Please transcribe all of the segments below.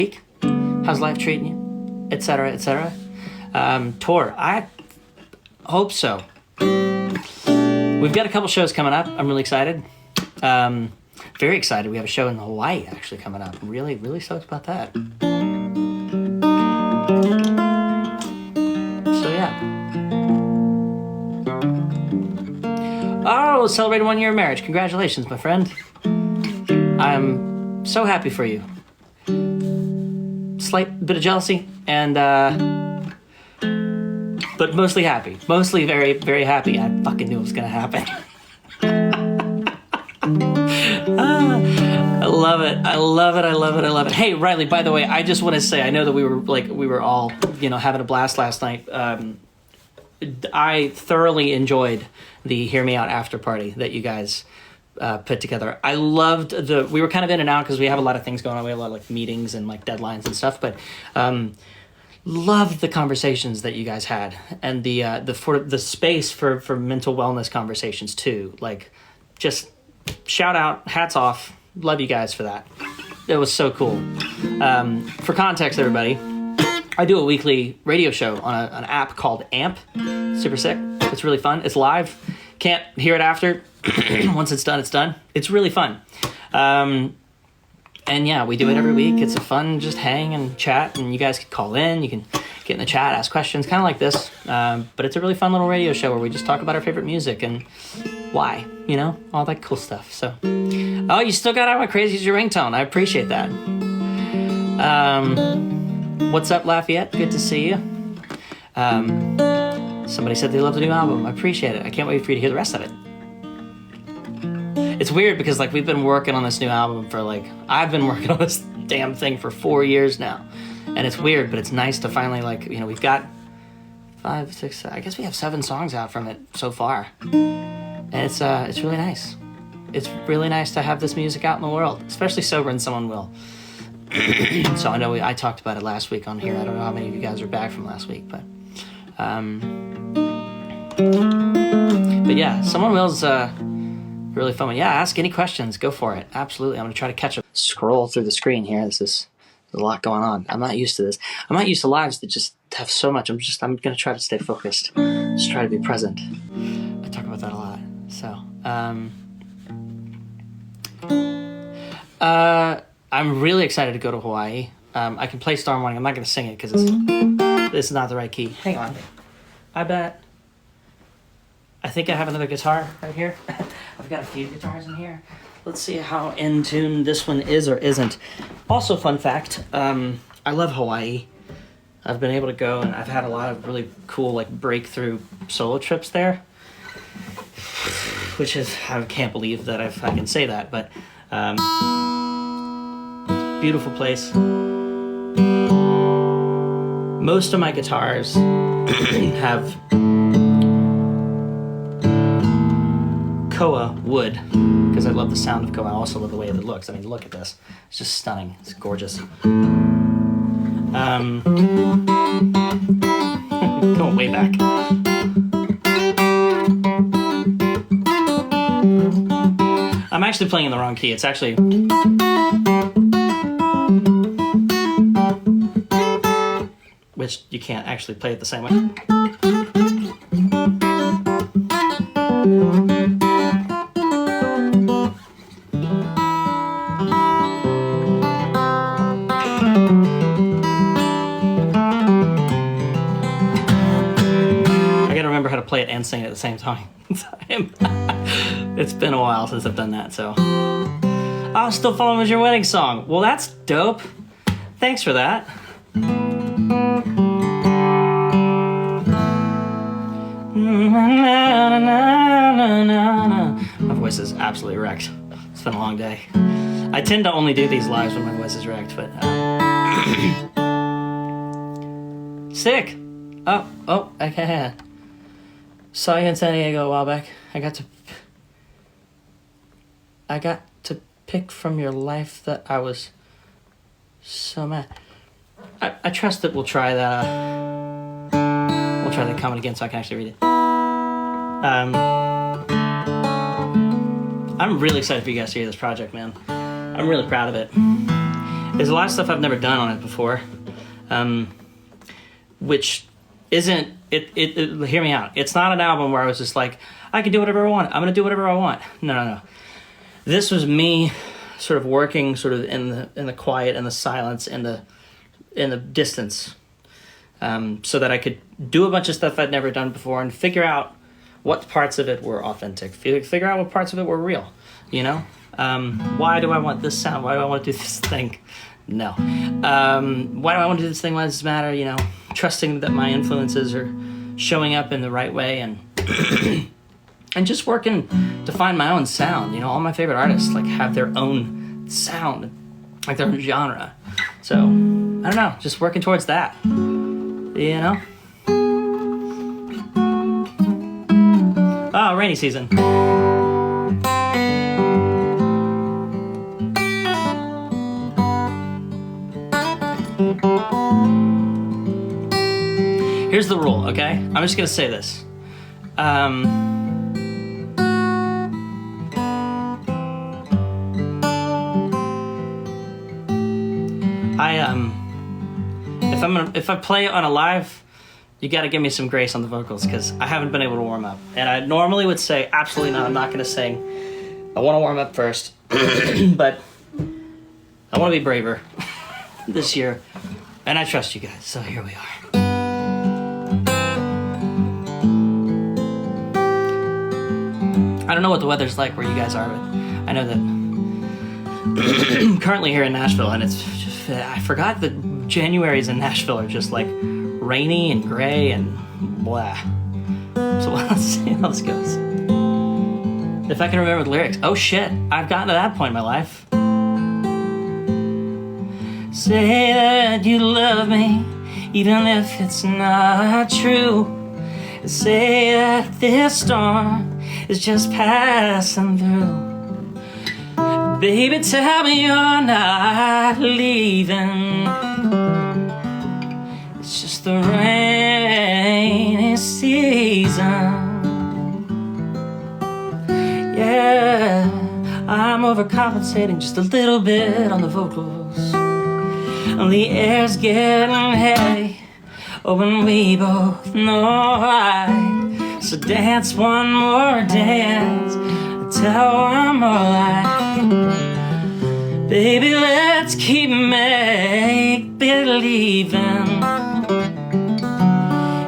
week? How's life treating you? Etc. Etc. Tour. I hope so. We've got a couple shows coming up. I'm really excited. Very excited. We have a show in Hawaii actually coming up. I'm really, really stoked about that. So yeah. Oh, celebrated 1 year of marriage. Congratulations, my friend. I'm so happy for you. Slight bit of jealousy and but mostly happy. Mostly very, very happy. I fucking knew it was gonna happen. I love it. I love it. I love it. I love it. Hey, Riley, by the way, I just want to say, I know that we were all, having a blast last night. I thoroughly enjoyed the Hear Me Out after party that you guys put together. I loved we were kind of in and out because we have a lot of things going on. We have a lot of meetings and deadlines and stuff, but loved the conversations that you guys had and the space for mental wellness conversations too. Just shout out, hats off. Love you guys for that. It was so cool. For context, everybody, I do a weekly radio show on an app called AMP. Super sick. It's really fun. It's live. Can't hear it after. Once it's done, it's done. It's really fun. And yeah, we do it every week. It's a fun just hang and chat, and you guys can call in. You can get in the chat, ask questions, kind of like this. But it's a really fun little radio show where we just talk about our favorite music and why, all that cool stuff. So, oh, you still got out my crazy is your ringtone. I appreciate that. What's up, Lafayette? Good to see you. Somebody said they love the new album. I appreciate it. I can't wait for you to hear the rest of it. It's weird because we've been working on this new album for I've been working on this damn thing for 4 years now. And it's weird, but it's nice to finally we've got 5, 6, I guess we have 7 songs out from it so far. And it's really nice. It's really nice to have this music out in the world, especially sober and someone will. So I know I talked about it last week on here. I don't know how many of you guys are back from last week, but yeah, someone will's really fun one. Yeah, ask any questions. Go for it. Absolutely. I'm going to try to catch up. Scroll through the screen here. There's a lot going on. I'm not used to this. I'm not used to lives that just have so much. I'm going to try to stay focused. Just try to be present. I talk about that a lot. So, I'm really excited to go to Hawaii. I can play Star Morning. I'm not going to sing it because it's not the right key. Hang on. I think I have another guitar right here. I've got a few guitars in here. Let's see how in tune this one is or isn't. Also, fun fact, I love Hawaii. I've been able to go and I've had a lot of really cool breakthrough solo trips there. Which is, I can't believe that I can say that, but beautiful place. Most of my guitars have koa wood because I love the sound of koa. I also love the way it looks. I mean, look at this. It's just stunning. It's gorgeous. Going way back. I'm actually playing in the wrong key. It's actually... which you can't actually play it the same way. I gotta remember how to play it and sing it at the same time. It's been a while since I've done that, so. Oh, Still Falling was your wedding song. Well, that's dope. Thanks for that. My voice is absolutely wrecked. It's been a long day. I tend to only do these lives when my voice is wrecked, but sick. Oh, okay. Saw you in San Diego a while back. I got to pick from your life that I was so mad. I trust that we'll try that. We'll try that comment again so I can actually read it. I'm really excited for you guys to hear this project, man. I'm really proud of it. There's a lot of stuff I've never done on it before, which isn't it. Hear me out. It's not an album where I was just like, I can do whatever I want. I'm gonna do whatever I want. No. This was me, sort of working, sort of in the quiet and the silence and in the distance, so that I could do a bunch of stuff I'd never done before and figure out what parts of it were authentic. Figure out what parts of it were real. You know, why do I want this sound? Why do I want to do this thing? No. Why do I want to do this thing? Why does it matter? You know, trusting that my influences are showing up in the right way and and just working to find my own sound. You know, all my favorite artists like have their own sound, like their own genre. So I don't know, just working towards that. You know. Oh, rainy season. Here's the rule, okay? I'm just gonna say this. If I play on a live, you got to give me some grace on the vocals because I haven't been able to warm up. And I normally would say, absolutely not. I'm not gonna sing. I want to warm up first, but I want to be braver this year, and I trust you guys. So here we are. I don't know what the weather's like where you guys are, but I know that currently here in Nashville, and it's just, I forgot that Januaries in Nashville are just like rainy and gray and blah. So let's see how this goes. If I can remember the lyrics. Oh shit, I've gotten to that point in my life. Say that you love me, even if it's not true. Say that this storm is just passing through. Baby, tell me you're not leaving. It's just the rainy season. Yeah, I'm overcompensating just a little bit on the vocals. The air's getting heavy. Oh, and we both know why. So dance one more dance, tell one more lie. Baby, let's keep make-believing.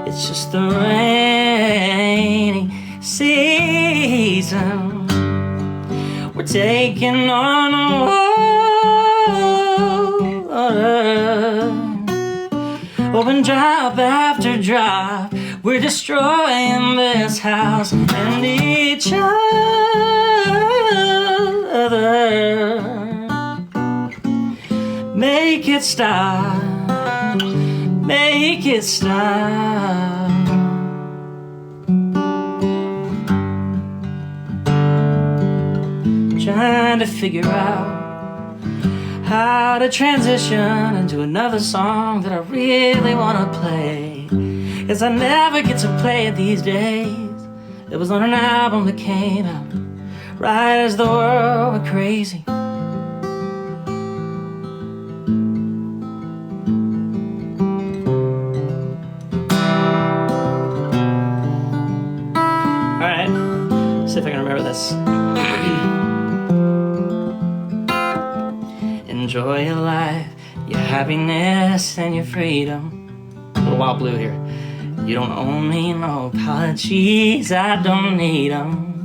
It's just the rainy season. We're taking on water. Open drop after drop, we're destroying this house and each other. Make it stop, make it stop. Trying to figure out how to transition into another song that I really want to play, 'cause I never get to play it these days. It was on an album that came out right as the world went crazy. Alright, see if I can remember this. Enjoy your life, your happiness, and your freedom. A little Wild Blue here. You don't owe me no apologies, I don't need them.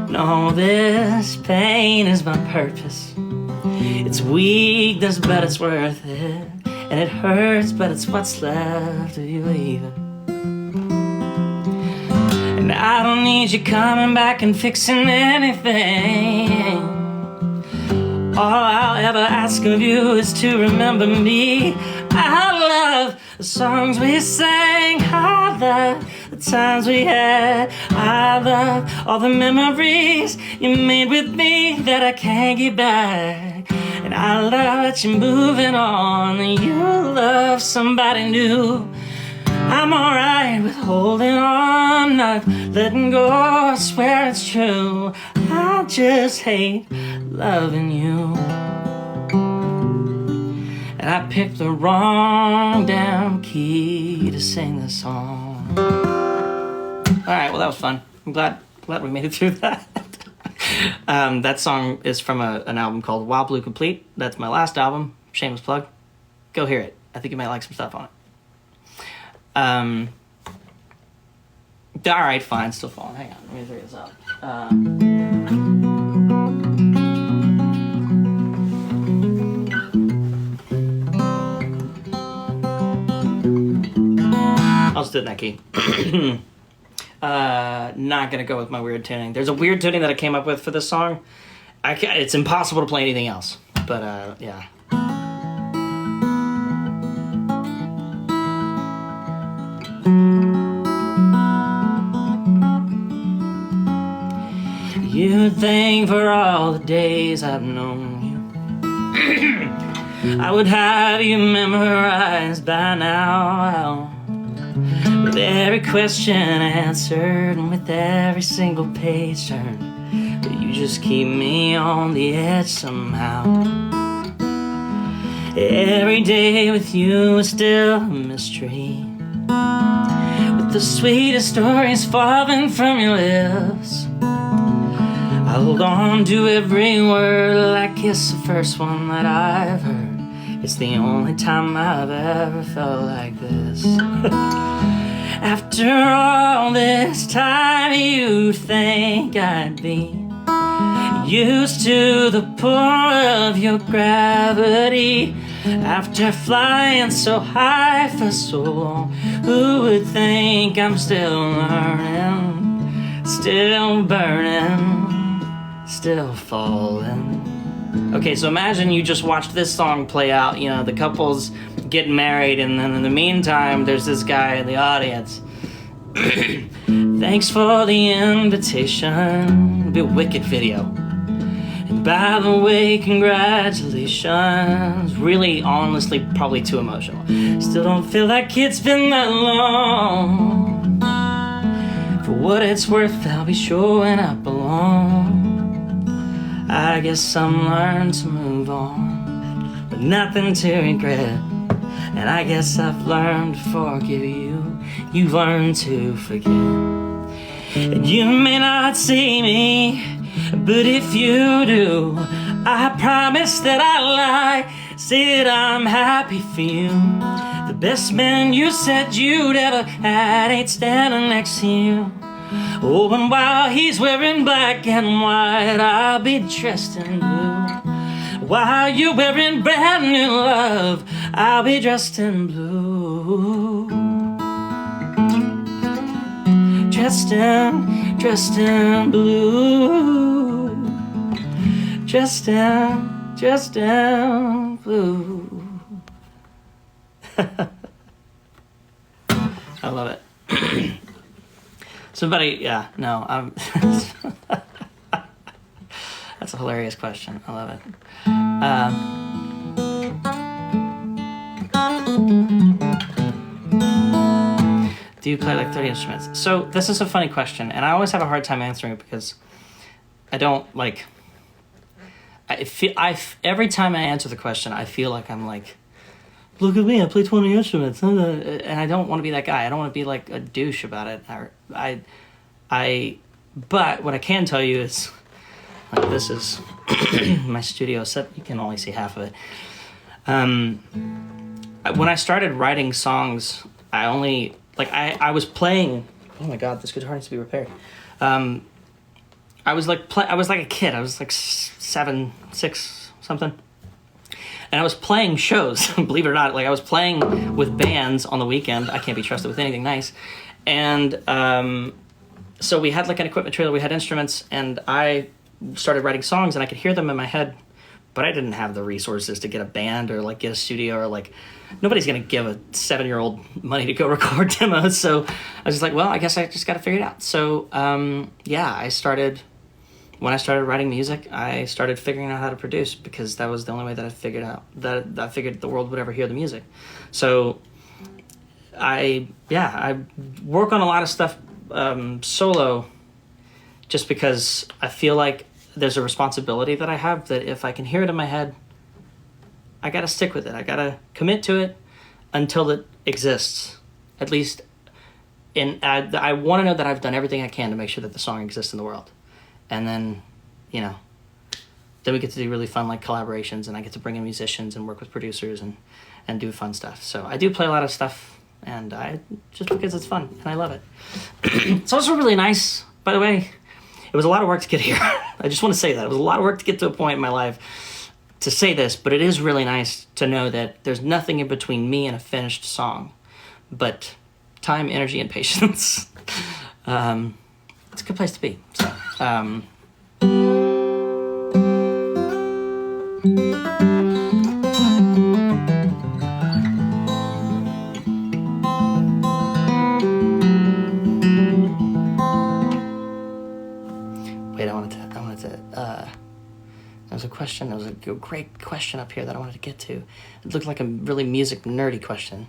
No, this pain is my purpose. It's weakness, but it's worth it. And it hurts, but it's what's left of you even. And I don't need you coming back and fixing anything. All I'll ever ask of you is to remember me. I love the songs we sang. I love the times we had. I love all the memories you made with me that I can't get back. And I love that you're moving on and you love somebody new. I'm alright with holding on, not letting go, I swear it's true. I just hate loving you. and I picked the wrong damn key to sing this song. All right, well, that was fun. I'm glad we made it through that. That song is from an album called Wild Blue Complete. That's my last album. Shameless plug. Go hear it. I think you might like some stuff on it. All right, fine. Still falling. Hang on. Let me figure this out. I'll just do it in that key. Not gonna go with my weird tuning. There's a weird tuning that I came up with for this song. It's impossible to play anything else. But yeah. You'd think for all the days I've known you, I would have you memorized by now. With every question answered and with every single page turned, but you just keep me on the edge somehow. Every day with you is still a mystery, with the sweetest stories falling from your lips. I hold on to every word like it's the first one that I've heard. It's the only time I've ever felt like this. After all this time, you'd think I'd be used to the pull of your gravity. After flying so high for so long, who would think I'm still learning, still burning, still falling? Okay, so imagine you just watched this song play out, you know, the couple's getting married, and then in the meantime, there's this guy in the audience. Thanks for the invitation. It'll be a wicked video. And by the way, congratulations. Really, honestly, probably too emotional. Still don't feel like it's been that long. For what it's worth, I'll be showing up alone. I guess I'm learned to move on, but nothing to regret. And I guess I've learned to forgive you. You've learned to forget. And you may not see me, but if you do, I promise that I'll lie. Say that I'm happy for you. The best man you said you'd ever had ain't standing next to you. Oh, and while he's wearing black and white, I'll be dressed in blue. While you're wearing brand new love, I'll be dressed in blue. Dressed in blue. Dressed in blue. I love it. Somebody, yeah, no, that's a hilarious question. I love it. Do you play like 30 instruments? So this is a funny question, and I always have a hard time answering it because I don't like. Every time I answer the question, I feel like I'm like, look at me, I play 20 instruments, and I don't want to be that guy. I don't want to be like a douche about it. But what I can tell you is, like, this is my studio set. You can only see half of it. When I started writing songs, I was playing. Oh my God, this guitar needs to be repaired. I was like a kid. I was like 7, 6, something. And I was playing shows, believe it or not. Like, I was playing with bands on the weekend. I can't be trusted with anything nice. And so we had like an equipment trailer. We had instruments, and I started writing songs, and I could hear them in my head, but I didn't have the resources to get a band or like get a studio, or like nobody's gonna give a 7-year-old money to go record demos. So I was just like, well, I guess I just got to figure it out. So when I started writing music, I started figuring out how to produce, because that was the only way that I figured out that I figured the world would ever hear the music. So I work on a lot of stuff solo, just because I feel like there's a responsibility that I have, that if I can hear it in my head, I gotta stick with it. I gotta commit to it until it exists. At least, I want to know that I've done everything I can to make sure that the song exists in the world. And then, then we get to do really fun like collaborations, and I get to bring in musicians and work with producers and do fun stuff. So I do play a lot of stuff, and just because it's fun and I love it. It's also really nice, by the way. It was a lot of work to get here. I just want to say that. It was a lot of work to get to a point in my life to say this, but it is really nice to know that there's nothing in between me and a finished song but time, energy, and patience. It's a good place to be. So, there was a question, there was a great question up here that I wanted to get to. It looked like a really music nerdy question.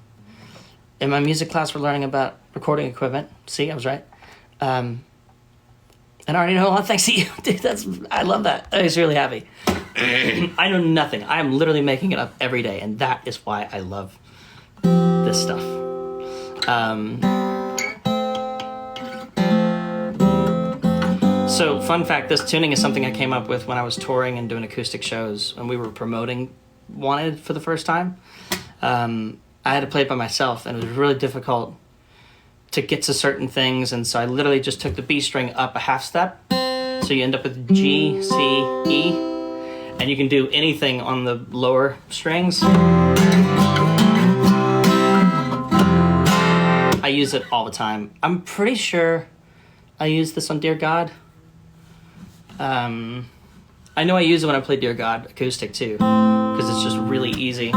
In my music class, we're learning about recording equipment. See, I was right. And I already know a lot thanks to you. Dude, I love that. That makes me really happy. I know nothing. I am literally making it up every day, and that is why I love this stuff. So, fun fact, this tuning is something I came up with when I was touring and doing acoustic shows, and we were promoting Wanted for the first time. I had to play it by myself, and it was really difficult to get to certain things, and so I literally just took the B string up a half step, so you end up with G, C, E, and you can do anything on the lower strings. I use it all the time. I'm pretty sure I use this on Dear God. I know I use it when I play Dear God acoustic too, because it's just really easy.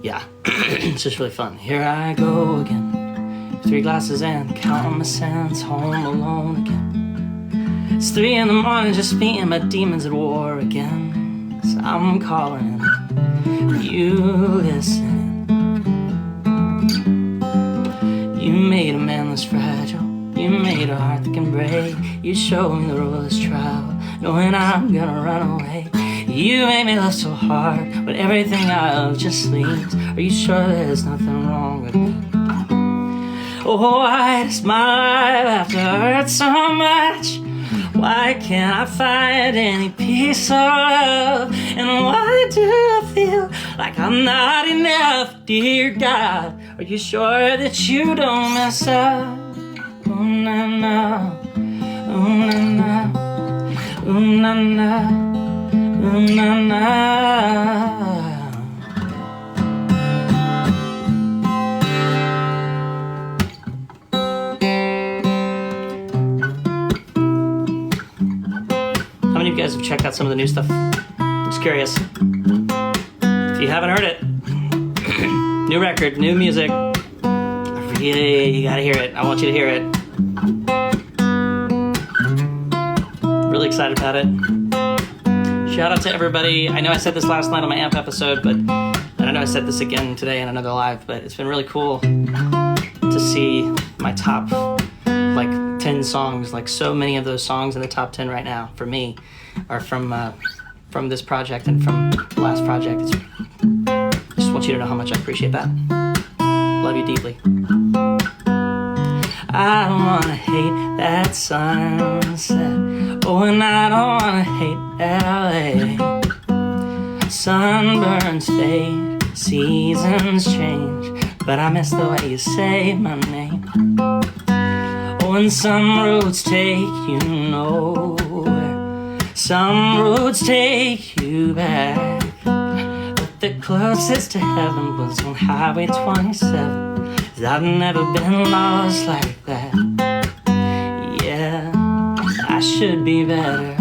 Yeah, it's just really fun. Here I go again, 3 glasses and counting my cents, home alone again. It's 3 a.m, just me and my demons at war again. So I'm calling you, listen. You made a man less fragile. You made a heart that can break. You showed me the road less traveled, knowing I'm gonna run away. You made me love so hard when everything I love just leaves. Are you sure there's nothing wrong with me? Oh, why does my life have to hurt so much? Why can't I find any peace or love? And why do I feel like I'm not enough? Dear God, are you sure that you don't mess up? Oh, na, na. Oh, na, na. Oh, na, na. Oh, na, na. How many of you guys have checked out some of the new stuff? I'm just curious. If you haven't heard it, new record, new music. You gotta hear it. I want you to hear it. Really excited about it. Shout out to everybody. I know I said this last night on my AMP episode, but I know I said this again today in another live, but it's been really cool to see my top 10 songs. Like, so many of those songs in the top 10 right now for me are from this project and from the last project. I just want you to know how much I appreciate that. Love you deeply. I don't wanna hate that sunset. Oh, and I don't wanna hate LA. Sunburns fade, seasons change, but I miss the way you say my name. Oh, and some roads take you nowhere, some roads take you back, but the closest to heaven was on Highway 27. 'Cause I've never been lost like that. Yeah, I should be better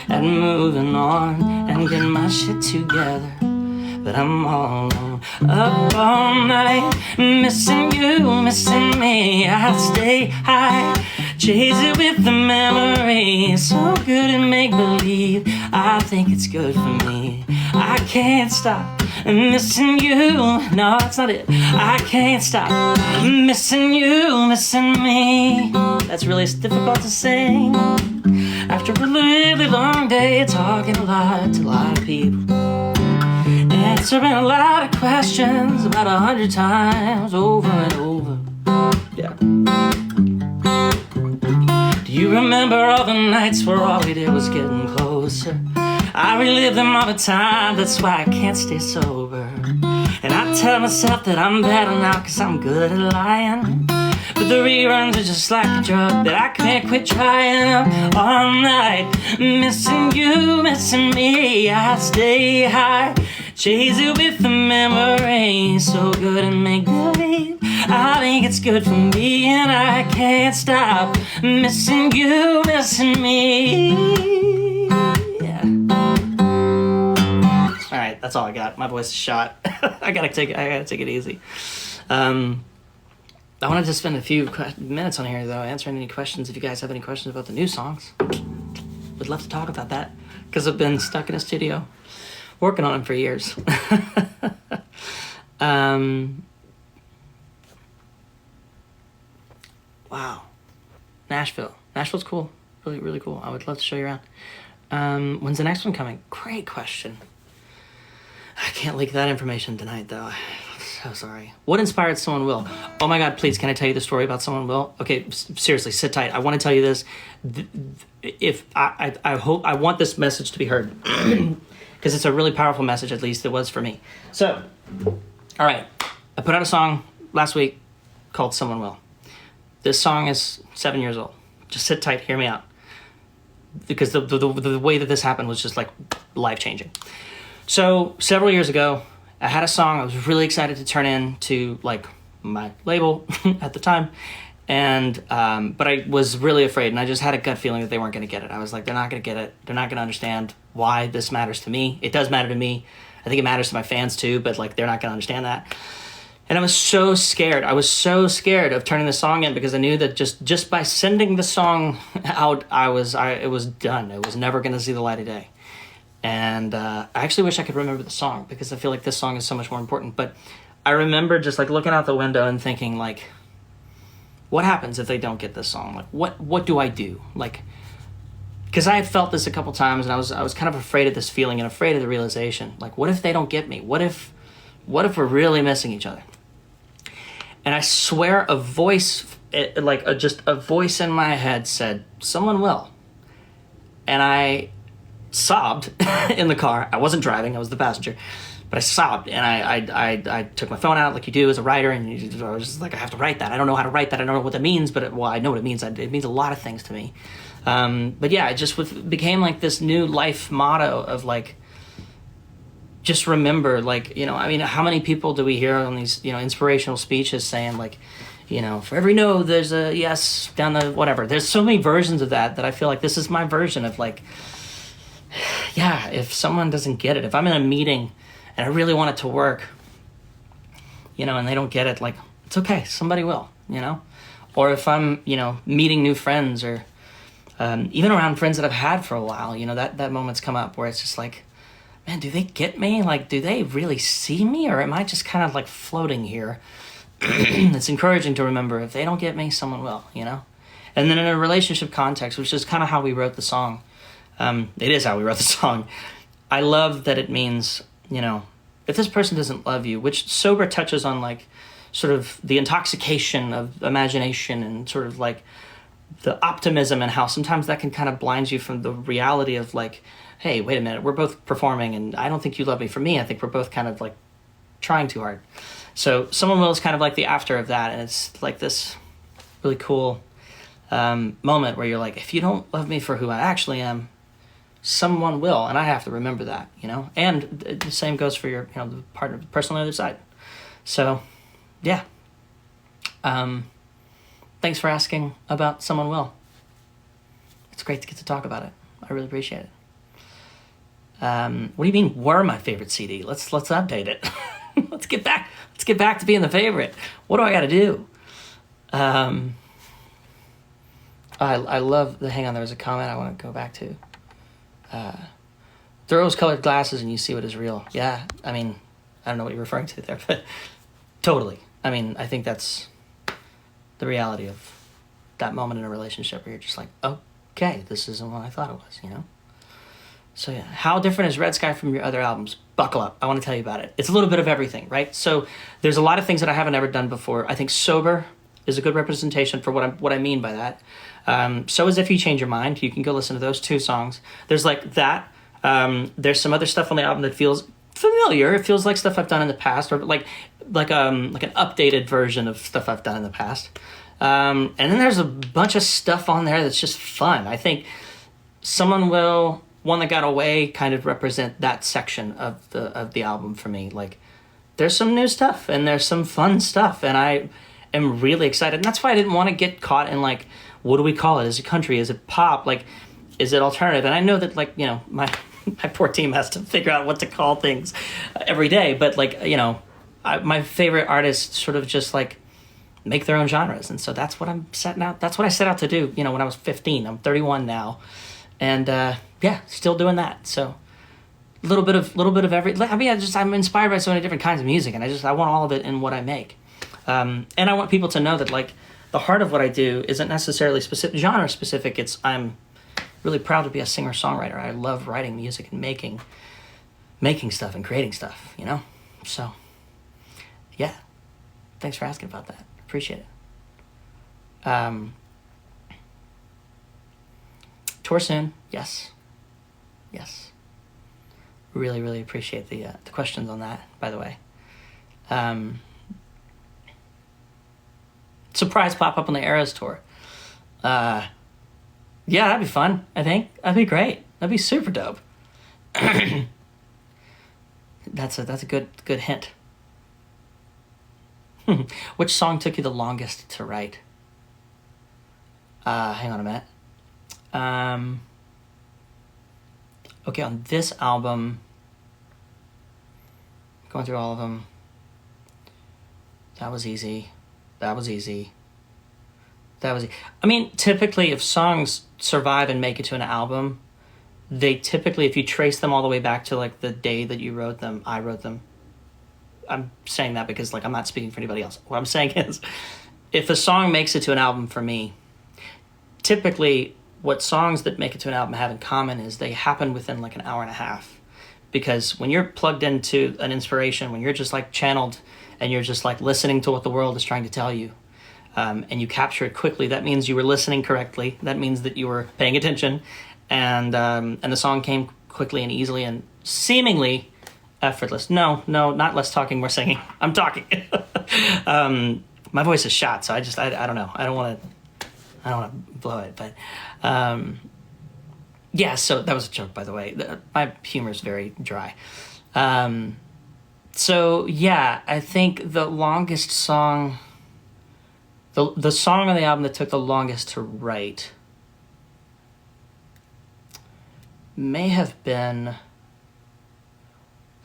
at moving on and getting my shit together, but I'm all alone, up all night, missing you, missing me. I stay high, chase it with the memory. It's so good at make believe. I think it's good for me. I can't stop missing you. No, that's not it. I can't stop missing you, missing me. That's really difficult to sing after a really long day talking a lot of people, answering a lot of questions about 100 times over and over. Yeah. Do you remember all the nights where all we did was getting closer? I relive them all the time, that's why I can't stay sober. And I tell myself that I'm better now cause I'm good at lying, but the reruns are just like a drug that I can't quit trying. All night, missing you, missing me. I stay high, chase it with the memory. So good and make believe, I think it's good for me. And I can't stop missing you, missing me. Yeah. All right, that's all I got. My voice is shot. I gotta take it easy. I wanted to spend a few minutes on here, though, answering any questions. If you guys have any questions about the new songs, would love to talk about that, because I've been stuck in a studio working on them for years. Wow. Nashville's cool. Really, really cool. I would love to show you around. When's the next one coming? Great question. I can't leak that information tonight, though. So sorry. What inspired Someone Will? Oh my God, please, can I tell you the story about Someone Will? Okay, seriously, sit tight. I want to tell you this. If I hope, I want this message to be heard, because it's a really powerful message, at least it was for me. So, all right, I put out a song last week called Someone Will. This song is 7 years old. Just sit tight, hear me out. Because the way that this happened was just like life-changing. So, several years ago, I had a song I was really excited to turn into like my label at the time, and but I was really afraid, and I just had a gut feeling that they weren't going to get it. I was like, they're not going to get it. They're not going to understand why this matters to me. It does matter to me. I think it matters to my fans too, but like they're not going to understand that. And I was so scared. I was so scared of turning the song in, because I knew that just by sending the song out, it was done. It was never going to see the light of day. And I actually wish I could remember the song, because I feel like this song is so much more important. But I remember just like looking out the window and thinking, like, what happens if they don't get this song? Like, what do I do? Like, because I had felt this a couple times, and I was kind of afraid of this feeling and afraid of the realization. Like, what if they don't get me? What if we're really missing each other? And I swear a voice, just a voice in my head said, "Someone will." And I sobbed in the car. I wasn't driving, I was the passenger, but I sobbed, and I took my phone out like you do as a writer, and I was just like, I have to write that. I don't know how to write that. I don't know what that means, but I know what it means. It means a lot of things to me. But yeah, it just became like this new life motto of like, just remember, like, I mean, how many people do we hear on these, inspirational speeches saying like, for every no, there's a yes down the whatever. There's so many versions of that I feel like this is my version of like, yeah, if someone doesn't get it, if I'm in a meeting and I really want it to work, and they don't get it, like, it's okay, somebody will, or if I'm, meeting new friends, or even around friends that I've had for a while, that moment's come up where it's just like, man, do they get me? Like, do they really see me, or am I just kind of like floating here? It's encouraging to remember, if they don't get me, someone will, And then in a relationship context, which is kind of how we wrote the song, it is how we wrote the song. I love that it means, if this person doesn't love you, which sober touches on like sort of the intoxication of imagination and sort of like the optimism, and how sometimes that can kind of blind you from the reality of like, hey, wait a minute, we're both performing and I don't think you love me for me. I think we're both kind of like trying too hard. So Someone Will is kind of like the after of that, and it's like this really cool moment where you're like, if you don't love me for who I actually am, someone will, and I have to remember that, and the same goes for your, the partner, the person on the other side. So, yeah. Thanks for asking about Someone Will. It's great to get to talk about it. I really appreciate it. What do you mean, were my favorite CD? Let's update it. Let's get back to being the favorite. What do I got to do? I love the, hang on, there was a comment I want to go back to. The rose-colored glasses and you see what is real. Yeah, I mean, I don't know what you're referring to there, but totally. I mean, I think that's the reality of that moment in a relationship where you're just like, okay, this isn't what I thought it was, you know? So yeah, how different is Red Sky from your other albums? Buckle up, I want to tell you about it. It's a little bit of everything, right? So there's a lot of things that I haven't ever done before. I think Sober is a good representation for what I mean by that. So is If You Change Your Mind. You can go listen to those two songs. There's like that. There's some other stuff on the album that feels familiar. It feels like stuff I've done in the past, or like an updated version of stuff I've done in the past. And then there's a bunch of stuff on there that's just fun. I think One That Got Away kind of represent that section of the album for me. Like, there's some new stuff and there's some fun stuff, and I am really excited. And that's why I didn't want to get caught in like, what do we call it? Is it country? Is it pop? Like, is it alternative? And I know that, like, you know, my poor team has to figure out what to call things every day. But like, you know, my favorite artists sort of just like make their own genres, and so that's what I'm setting out. That's what I set out to do. You know, when I was 15. I'm 31 now, and yeah, still doing that. So a little bit of every. I mean, I'm inspired by so many different kinds of music, and I want all of it in what I make. And I want people to know that, like, the heart of what I do isn't necessarily genre specific. I'm really proud to be a singer-songwriter. I love writing music and making stuff and creating stuff, you know? So, yeah. Thanks for asking about that. Appreciate it. Tour soon. Yes. Really, really appreciate the questions on that, by the way. Surprise pop-up on the Eras tour. Yeah, that'd be fun, I think. That'd be great. That'd be super dope. That's a good hint. Which song took you the longest to write? Hang on a minute. Okay, on this album, going through all of them, that was easy. I mean, typically, if songs survive and make it to an album, they typically, if you trace them all the way back to like the day that you wrote them, I wrote them. I'm saying that because, like, I'm not speaking for anybody else. What I'm saying is, if a song makes it to an album for me, typically what songs that make it to an album have in common is they happen within like an hour and a half. Because when you're plugged into an inspiration, when you're just like channeled and you're just like listening to what the world is trying to tell you, and you capture it quickly, that means you were listening correctly. That means that you were paying attention, and the song came quickly and easily and seemingly effortless. No, not less talking, more singing. I'm talking. My voice is shot, so I don't know. I don't want to blow it, but yeah. So that was a joke, by the way. My humor is very dry. So yeah, I think the longest song, the song on the album that took the longest to write, may have been.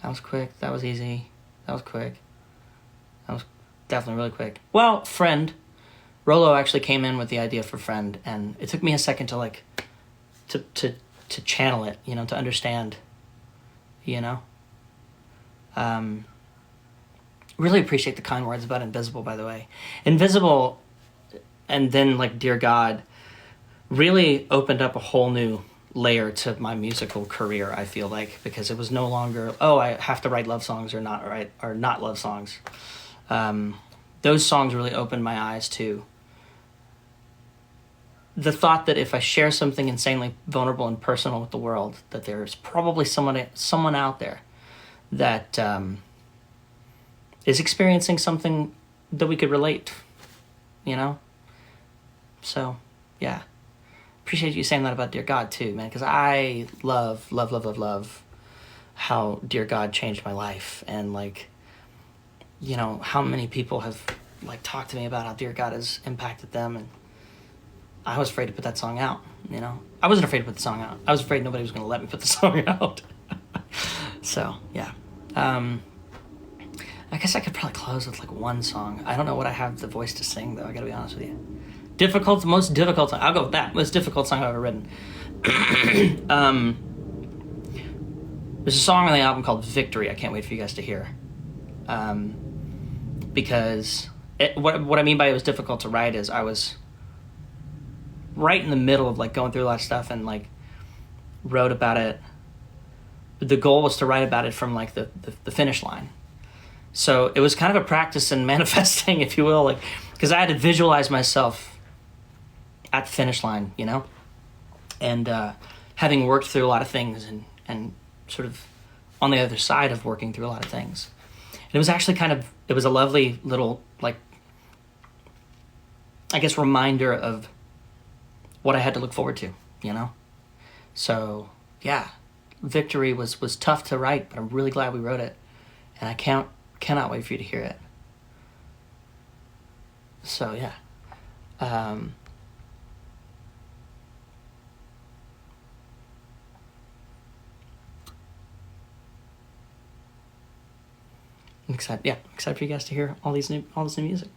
That was quick. That was easy. That was quick. That was definitely really quick. Well, Friend. Rolo actually came in with the idea for Friend, and it took me a second to like to channel it, you know, to understand, you know. Really appreciate the kind words about Invisible, by the way. Invisible, and then like Dear God, really opened up a whole new layer to my musical career, I feel like, because it was no longer, I have to write love songs or not love songs. Those songs really opened my eyes to the thought that if I share something insanely vulnerable and personal with the world, that there's probably someone out there that is experiencing something that we could relate, you know? So, yeah. Appreciate you saying that about Dear God too, man, because I love how Dear God changed my life, and like, you know, how many people have like talked to me about how Dear God has impacted them, and I was afraid to put that song out, you know. I wasn't afraid to put the song out. I was afraid nobody was going to let me put the song out. So, yeah. I guess I could probably close with like one song. I don't know what I have the voice to sing, though. I got to be honest with you. Most difficult song. I'll go with that. Most difficult song I've ever written. There's a song on the album called Victory I can't wait for you guys to hear. because what I mean by it was difficult to write is I was right in the middle of like going through a lot of stuff and like wrote about it. The goal was to write about it from like the finish line. So it was kind of a practice in manifesting, if you will, like, because I had to visualize myself at the finish line, you know, and having worked through a lot of things and sort of on the other side of working through a lot of things. And it was actually it was a lovely little, like, I guess, reminder of what I had to look forward to, you know? So, yeah, Victory was tough to write, but I'm really glad we wrote it. And I cannot wait for you to hear it. So, yeah. I'm excited for you guys to hear all this new music.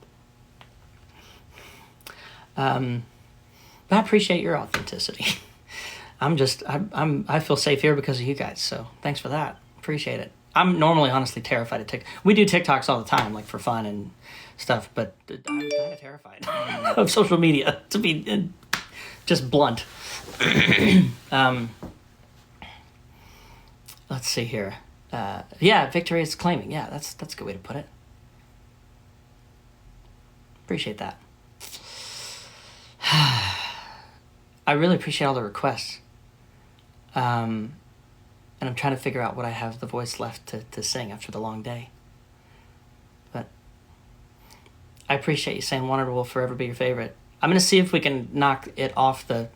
But I appreciate your authenticity. I feel safe here because of you guys. So thanks for that. Appreciate it. I'm normally honestly terrified of TikTok. We do TikToks all the time, like for fun and stuff, but I'm kind of terrified of social media, to be just blunt. Let's see here. Yeah, Victory is claiming. Yeah, that's a good way to put it. Appreciate that. I really appreciate all the requests. And I'm trying to figure out what I have the voice left to sing after the long day. But I appreciate you saying Wanted will forever be your favorite. I'm going to see if we can knock it off the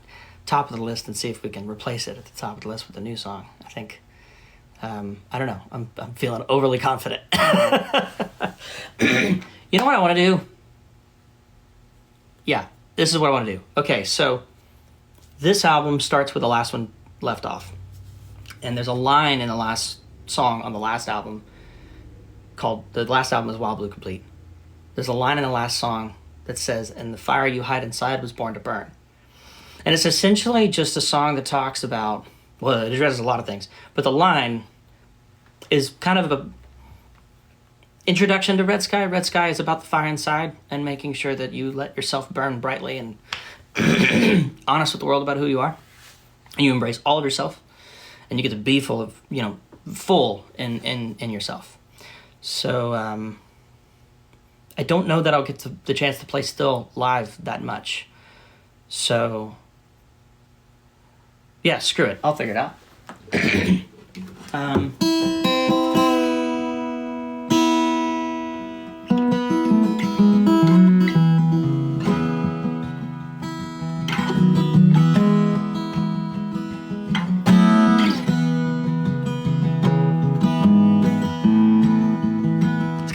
top of the list and see if we can replace it at the top of the list with a new song. I think, I don't know. I'm feeling overly confident. You know what I want to do? Yeah, this is what I want to do. Okay, so this album starts with the last one left off. And there's a line in the last song on the last album the last album is Wild Blue Complete. There's a line in the last song that says, "And the fire you hide inside was born to burn." And it's essentially just a song that talks about, well, it addresses a lot of things, but the line is kind of a introduction to Red Sky. Red Sky is about the fire inside and making sure that you let yourself burn brightly and honest with the world about who you are. And you embrace all of yourself. And you get to be full in yourself. So I don't know that I'll get the chance to play Still live that much. So yeah, screw it. I'll figure it out.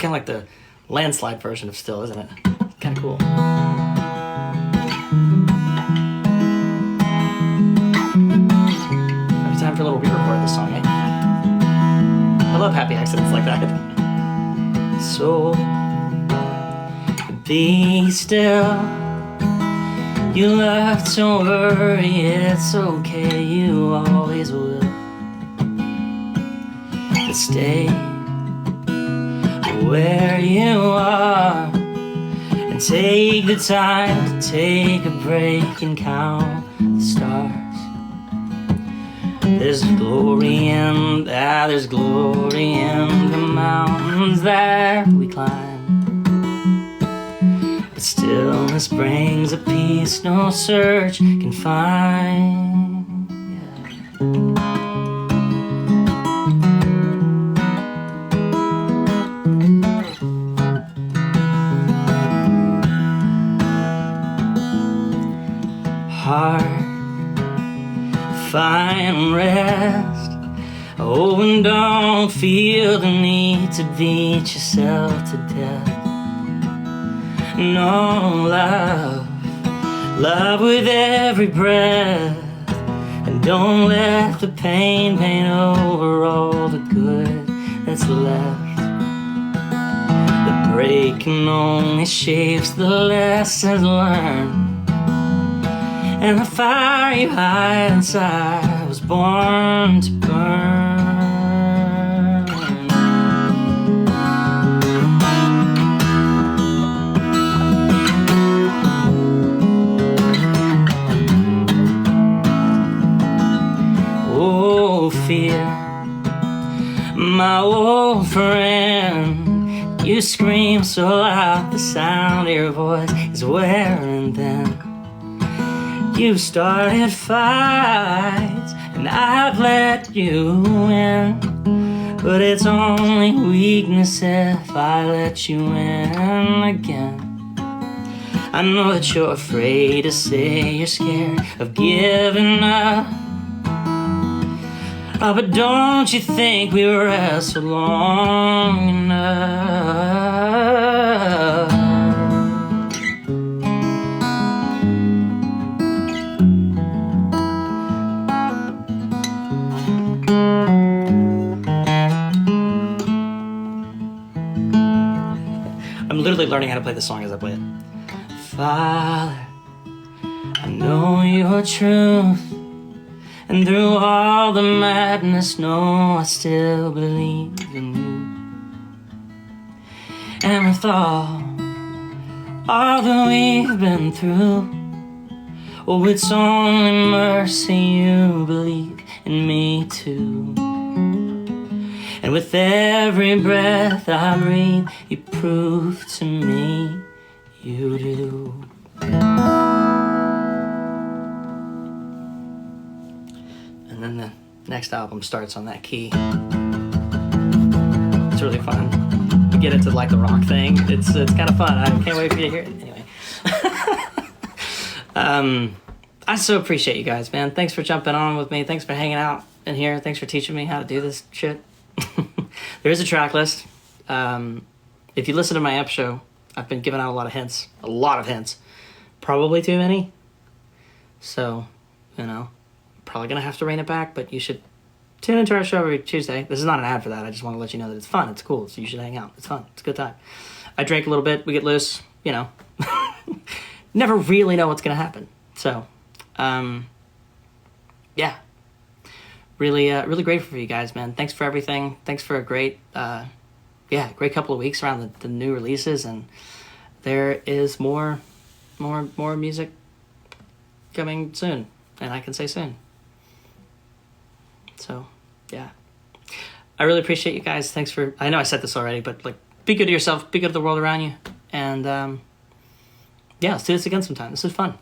Like the landslide version of Still, isn't it? Kind of cool. Maybe time for a little re-record of this song, eh? I love happy accidents like that. So, be still. You love, don't worry, it's okay, you always will. But stay where you are and take the time to take a break and count the stars. There's glory in that, there's glory in the mountains that we climb. But stillness brings a peace no search can find. Yeah. Heart, find rest. Oh, and don't feel the need to beat yourself to death. No, love with every breath. And don't let the pain paint over all the good that's left. The breaking only shapes the lessons learned. And the fire you hide inside was born to burn. no fear. My old friend, you scream so loud, the sound of your voice is wearing thin. You've started fights, and I've let you in, but it's only weakness if I let you in again. I know that you're afraid to say you're scared of giving up. Oh, but don't you think we wrestled long enough? I'm literally learning how to play this song as I play it. Father, I know your truth, and through all the madness, no, I still believe in you. And with all that we've been through, oh, it's only mercy you believe in me too. And with every breath I breathe, you prove to me you do. And then the next album starts on that key. It's really fun. You get into like the rock thing. It's kind of fun. I can't wait for you to hear it. Anyway. I so appreciate you guys, man. Thanks for jumping on with me. Thanks for hanging out in here. Thanks for teaching me how to do this shit. There is a track list. If you listen to my app show, I've been giving out a lot of hints. Probably too many. So, probably going to have to rein it back, but you should tune into our show every Tuesday. This is not an ad for that. I just want to let you know that it's fun. It's cool. So you should hang out. It's fun. It's a good time. I drink a little bit. We get loose. Never really know what's going to happen. So, yeah. Really, really grateful for you guys, man. Thanks for everything. Thanks for a great couple of weeks around the new releases, and there is more music coming soon, and I can say soon. So, yeah. I really appreciate you guys. Thanks for, I know I said this already, but be good to yourself, be good to the world around you, and let's do this again sometime. This is fun.